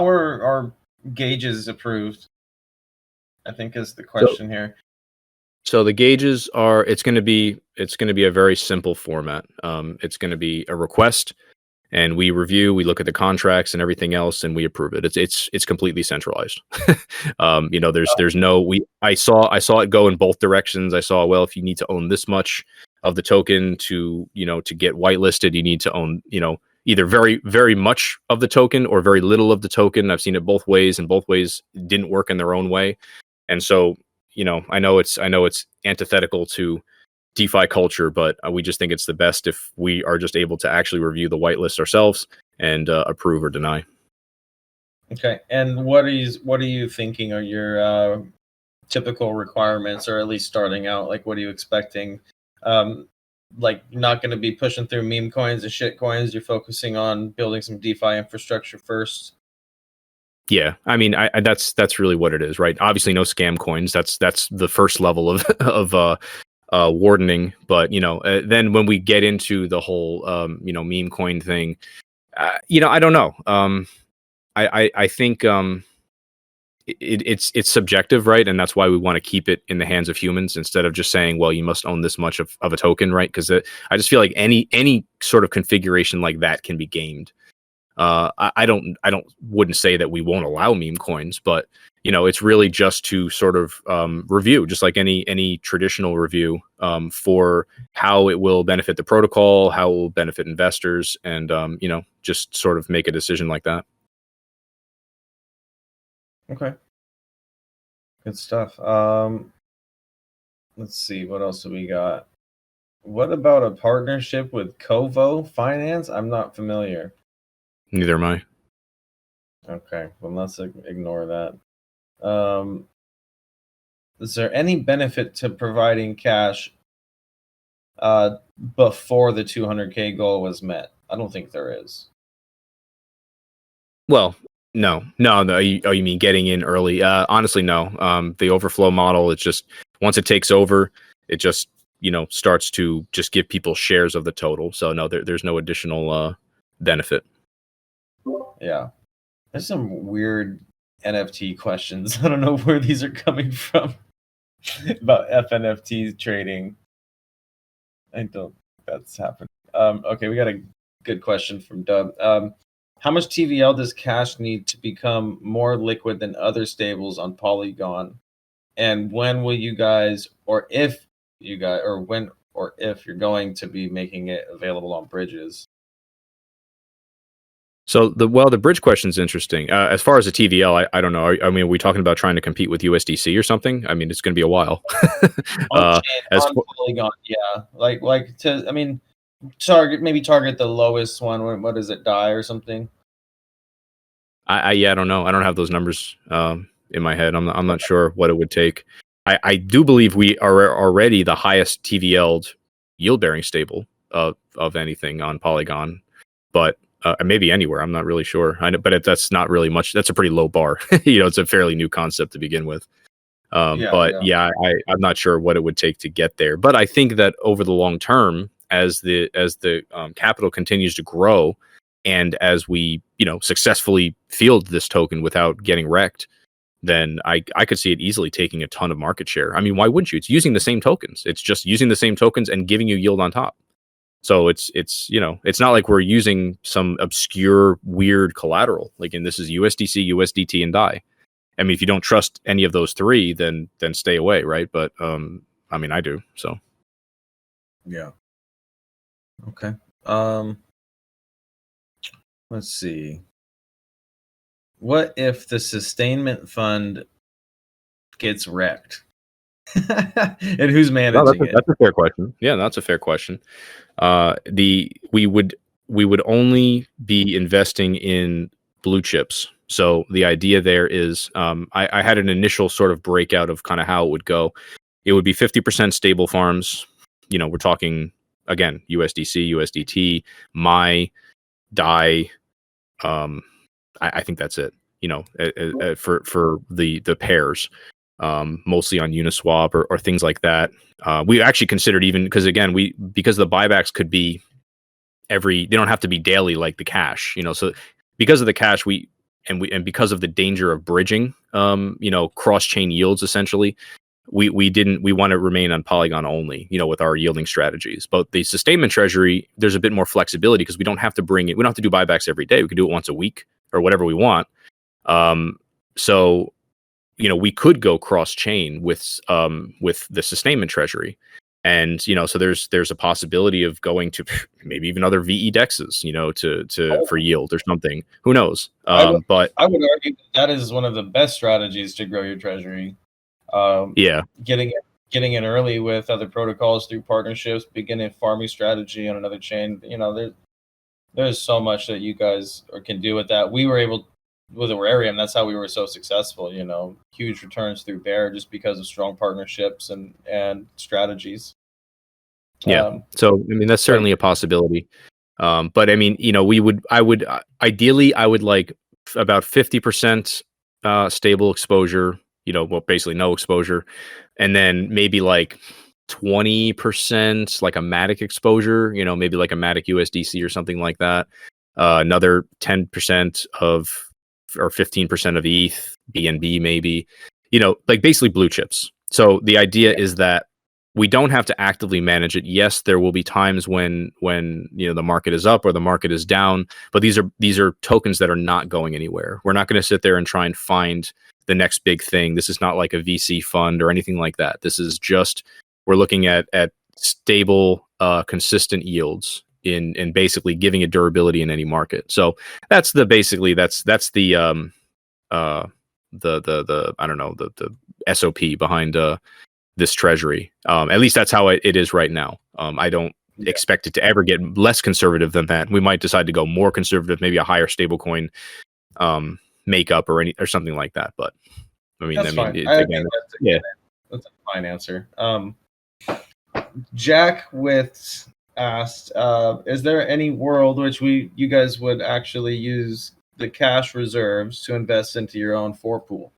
are gauges approved? I think is the question here. So the gauges are, it's going to be a very simple format. It's going to be a request, and we review, we look at the contracts and everything else, and we approve it. It's completely centralized. There's no, I saw it go in both directions. I saw, well, if you need to own this much of the token to get whitelisted, you need to own, either very, very much of the token or very little of the token. I've seen it both ways, and both ways didn't work in their own way. And so, I know it's antithetical to DeFi culture, but we just think it's the best if we are just able to actually review the whitelist ourselves and approve or deny. Okay. And what are you thinking are your typical requirements, or at least starting out? Like, what are you expecting? Like, you're not going to be pushing through meme coins and shit coins. You're focusing on building some DeFi infrastructure first. Yeah, I mean, that's really what it is, right? Obviously, no scam coins. That's the first level of wardening. But then when we get into the whole meme coin thing, I don't know. I think it's subjective, right? And that's why we want to keep it in the hands of humans instead of just saying, well, you must own this much of a token, right? Because I just feel like any sort of configuration like that can be gamed. I wouldn't say that we won't allow meme coins, but it's really just to sort of review, just like any traditional review, for how it will benefit the protocol, how it will benefit investors, and just sort of make a decision like that. Okay, good stuff. Let's see, what else do we got? What about a partnership with Kovo Finance? I'm not familiar. Neither am I. Okay, well, let's ignore that. Is there any benefit to providing cash before the 200K goal was met? I don't think there is. Well, no. You mean getting in early? Honestly, no. The overflow model, it's just once it takes over, it just starts to just give people shares of the total. So no, there's no additional benefit. Yeah. There's some weird NFT questions. I don't know where these are coming from about FNFT trading. I don't think that's happened. Okay, we got a good question from Dub. How much TVL does cash need to become more liquid than other stables on Polygon? And when will you guys, or if you guys, or when or if you're going to be making it available on bridges? So the bridge question is interesting. As far as the TVL, I don't know. Are we talking about trying to compete with USDC or something? I mean, it's going to be a while. On Polygon, yeah. Target the lowest one. What is it, DAI or something? I don't know. I don't have those numbers in my head. I'm not sure what it would take. I do believe we are already the highest TVL'd yield bearing stable of anything on Polygon, but maybe anywhere. I'm not really sure. I know, but that's not really much. That's a pretty low bar. It's a fairly new concept to begin with. I'm not sure what it would take to get there. But I think that over the long term, as the capital continues to grow, and as we successfully field this token without getting wrecked, then I could see it easily taking a ton of market share. I mean, why wouldn't you? It's using the same tokens. It's just using the same tokens and giving you yield on top. So it's not like we're using some obscure weird collateral. Like, and this is USDC, USDT, and DAI. I mean, if you don't trust any of those three, then stay away, right? But I mean, I do. So Yeah. Okay. Let's see. What if the sustainment fund gets wrecked? And who's managing it? that's a fair question. Yeah, that's a fair question. We would only be investing in blue chips. So the idea there is, I had an initial sort of breakout of kind of how it would go. It would be 50% stable farms. You know, we're talking again USDC, USDT, my DAI. I think that's it. You know, for the pairs, mostly on Uniswap or things like that. We actually considered, even because the buybacks could be they don't have to be daily like the cash. You know, so because of the cash, and because of the danger of bridging, cross chain yields essentially. We want to remain on Polygon only, with our yielding strategies. But the sustainment treasury, there's a bit more flexibility because we don't have to we don't have to do buybacks every day. We can do it once a week or whatever we want. So, we could go cross chain with the sustainment treasury. And, so there's a possibility of going to maybe even other VE dexes, for yield or something. Who knows? But I would argue that is one of the best strategies to grow your treasury. Getting in early with other protocols through partnerships, beginning a farming strategy on another chain. There's so much that you guys can do with that. We were able with Aurarium. That's how we were so successful. Huge returns through Bear just because of strong partnerships and strategies. Yeah. So I mean, that's certainly a possibility. But I mean, ideally I would like about 50% stable exposure. Basically no exposure, and then maybe like 20% like a Matic exposure. Maybe like a Matic USDC or something like that. Another 10% or 15% of ETH, BNB maybe. Like basically blue chips. So the idea is that we don't have to actively manage it. Yes, there will be times when the market is up or the market is down, but these are tokens that are not going anywhere. We're not going to sit there and try and find the next big thing. This is not like a VC fund or anything like that. This is just, we're looking at stable, consistent yields in basically giving it durability in any market. So that's the I don't know, the SOP behind this treasury. At least that's how it is right now. I don't expect it to ever get less conservative than that. We might decide to go more conservative, maybe a higher stablecoin makeup or something like that. But I mean, that's fine. That's a fine answer. Jack Withs asked, is there any world which you guys would actually use the cash reserves to invest into your own pool,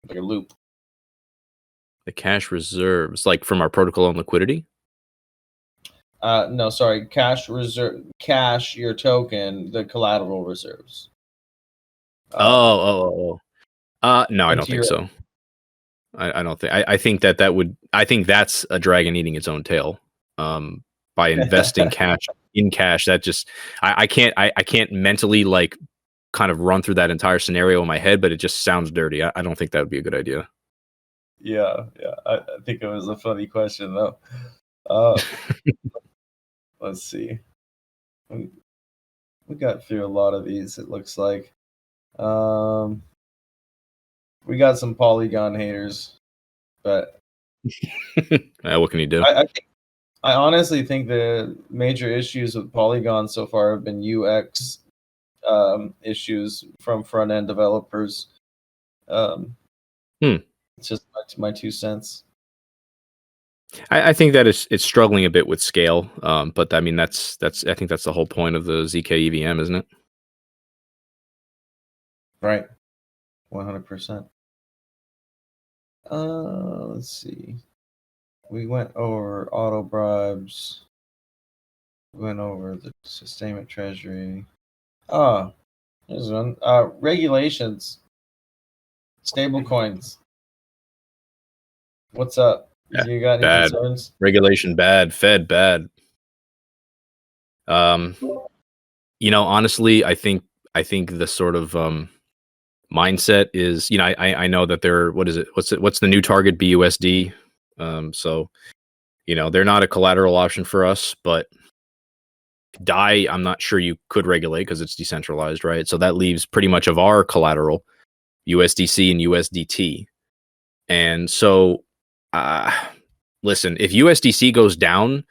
like a loop? The cash reserves, like from our protocol on liquidity? No, sorry, cash reserve, your token, the collateral reserves. No, I don't think so. I don't think. I think that would. I think that's a dragon eating its own tail. By investing in cash, that just I can't mentally like kind of run through that entire scenario in my head, but it just sounds dirty. I don't think that would be a good idea. Yeah. I think it was a funny question though. Let's see. We got through a lot of these. It looks like. We got some Polygon haters, but what can you do? I honestly think the major issues with Polygon so far have been UX issues from front end developers. It's just my 2 cents. I think that it's struggling a bit with scale, but I mean that's I think that's the whole point of the ZK EVM, isn't it? Right, 100%. Let's see. We went over auto bribes. We went over the sustainment treasury. Here's one. Regulations. Stable coins. What's up? You got any concerns? Regulation bad, Fed bad. Honestly, I think the sort of mindset is, I know that what's the new target, BUSD? So, they're not a collateral option for us, but DAI, I'm not sure you could regulate because it's decentralized, right? So that leaves pretty much of our collateral, USDC and USDT. And so, listen, if USDC goes down,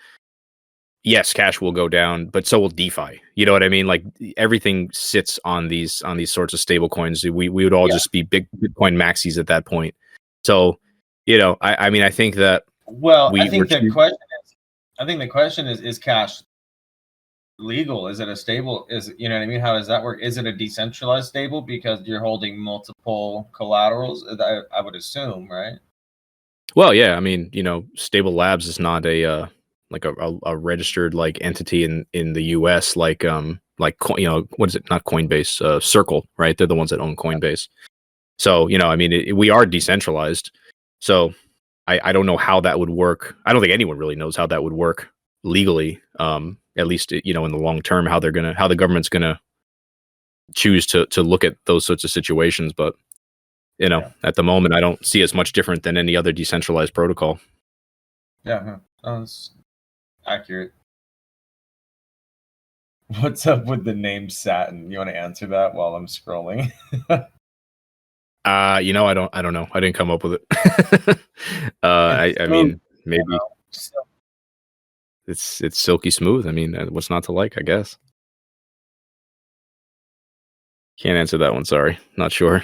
yes, cash will go down, but so will DeFi. You know what I mean? Like everything sits on these sorts of stable coins. We would all just be big Bitcoin maxis at that point. So, I think that. Well, I think the question is cash legal? Is it a stable? You know what I mean? How does that work? Is it a decentralized stable because you're holding multiple collaterals? I would assume, right? Well, yeah. I mean, Stable Labs is not a registered like entity in the US what is it? Not Coinbase, Circle, right? They're the ones that own Coinbase. So, we are decentralized. So I don't know how that would work. I don't think anyone really knows how that would work legally. At least, in the long term, how the government's gonna choose to look at those sorts of situations. But, at the moment, I don't see as much different than any other decentralized protocol. Yeah, that's accurate. What's up with the name Satin? You want to answer that while I'm scrolling? I don't know. I didn't come up with it. I mean, maybe it's silky smooth. I mean, what's not to like, I guess. Can't answer that one. Sorry. Not sure.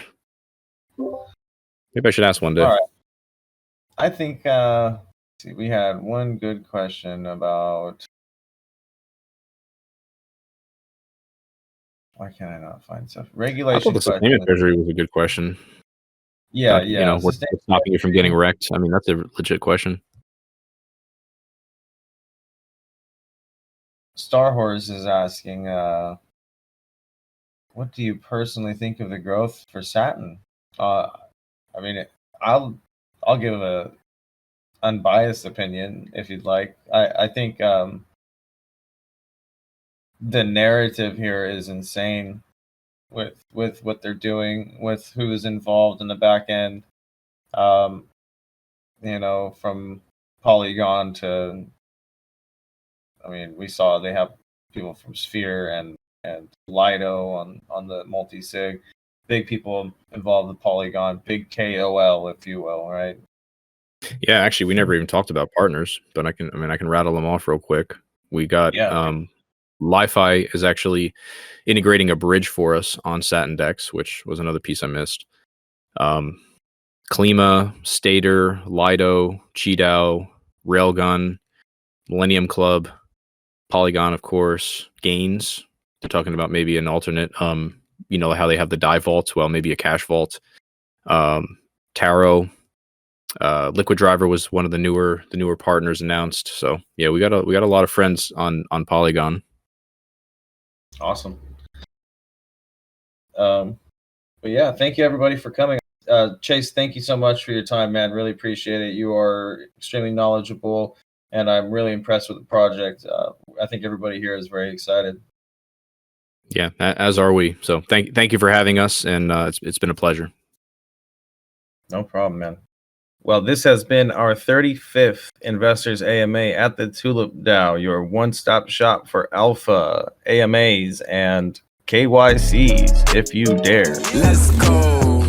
Maybe I should ask one day. All right. I think we had one good question about. Why can I not find stuff? Regulation. I thought the sustainment treasury was a good question. Yeah. What's stopping you from getting wrecked? I mean, that's a legit question. Star Horse is asking, what do you personally think of the growth for Satin? I mean, I'll give a unbiased opinion if you'd like. I think the narrative here is insane with what they're doing, with who is involved in the back end. From Polygon to, I mean, we saw they have people from Sphere and Lido on the multi-sig. Big people involved in Polygon, big KOL, if you will, right? Yeah, actually, we never even talked about partners, but I can rattle them off real quick. We got Li-Fi is actually integrating a bridge for us on Satin Dex, which was another piece I missed. Klima, Stater, Lido, Cheetao, Railgun, Millennium Club, Polygon, of course, Gains. They're talking about maybe an alternate, how they have the DAI vault, well, maybe a cash vault. Taro, Liquid Driver was one of the newer partners announced. So yeah, we got a lot of friends on Polygon. Awesome. But yeah, thank you everybody for coming. Chase, thank you so much for your time, man. Really appreciate it. You are extremely knowledgeable, and I'm really impressed with the project. I think everybody here is very excited. Yeah, as are we. So thank you for having us, and it's been a pleasure. No problem, man. Well, this has been our 35th Investors AMA at the TulipDAO, your one-stop shop for alpha, AMAs, and KYCs, if you dare. Let's go.